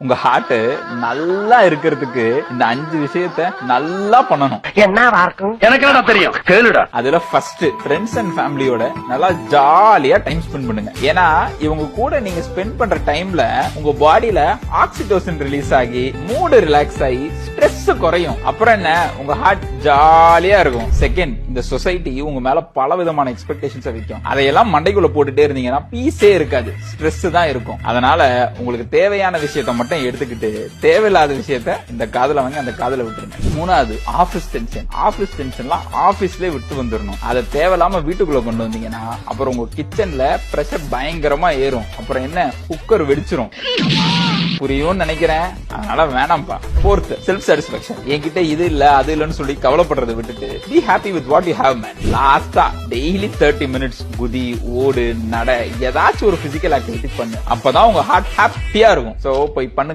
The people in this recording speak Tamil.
உங்க ஹார்ட் நல்லா இருக்கிறதுக்கு இந்த 5 விஷயத்த நல்லா பண்ணணும். என்னவா இருக்கும் எனக்கு என்னடா தெரியும், கேளுடா. அதுல ஃபர்ஸ்ட் ஃப்ரெண்ட்ஸ் அண்ட் ஃபேமிலியோட நல்லா ஜாலியா டைம் ஸ்பெண்ட் பண்ணுங்க. ஏன்னா இவங்க கூட நீங்க ஸ்பெண்ட் பண்ற டைம்ல உங்க பாடியில ஆக்சிடோசின் ரிலீஸ் ஆகி மூடு ரிலாக்ஸ் ஆகி ஸ்ட்ரெஸ் குறையும். அப்புறம் என்ன, உங்க ஹார்ட் ஜாலியா இருக்கும். செகண்ட், இந்த சொசைட்டி உங்க மேல பல விதமான எக்ஸ்பெக்டேஷன்ஸ் வைக்கும். அதையெல்லாம் மண்டைக்குள்ள போட்டுட்டே இருந்தீங்கன்னா பீஸே இருக்காது, ஸ்ட்ரெஸ் தான் இருக்கும். அதனால உங்களுக்கு தேவையான விஷயத்த மட்டும் எடுத்துக்கிட்டு தேவையில்லாத விஷயத்த இந்த காதுல வாங்கி அந்த காதுல விட்டுருங்க. மூணாவது, ஆபீஸ் டென்ஷன். ஆபீஸ் டென்ஷன்லாம் ஆபீஸ்லயே விட்டு வந்துடணும். அதை தேவையில்லாம வீட்டுக்குள்ள கொண்டு வந்தீங்கன்னா அப்புறம் உங்க கிச்சன்ல பிரஷர் பயங்கரமா ஏறும். அப்புறம் என்ன, குக்கர் வெடிச்சிரும். புரியும்னு நினைக்கிறேன், அதனால வேணாம்பா. Fourth, self satisfaction. என்கிட்ட இது இல்ல அது இல்லன்னு சொல்லி கவலைப்படுறதை விட்டுட்டு be happy with what you have man. லாஸ்டா டெய்லி 30 மினிட்ஸ் குதி, ஓடு, நட, ஏதாச்சும் ஒரு பிசிக்கல் ஆக்டிவிட்டி பண்ணு. அப்பதான் உங்க ஹார்ட் ஹாப்பியா இருக்கும். சோ போய் பண்ணுங்க.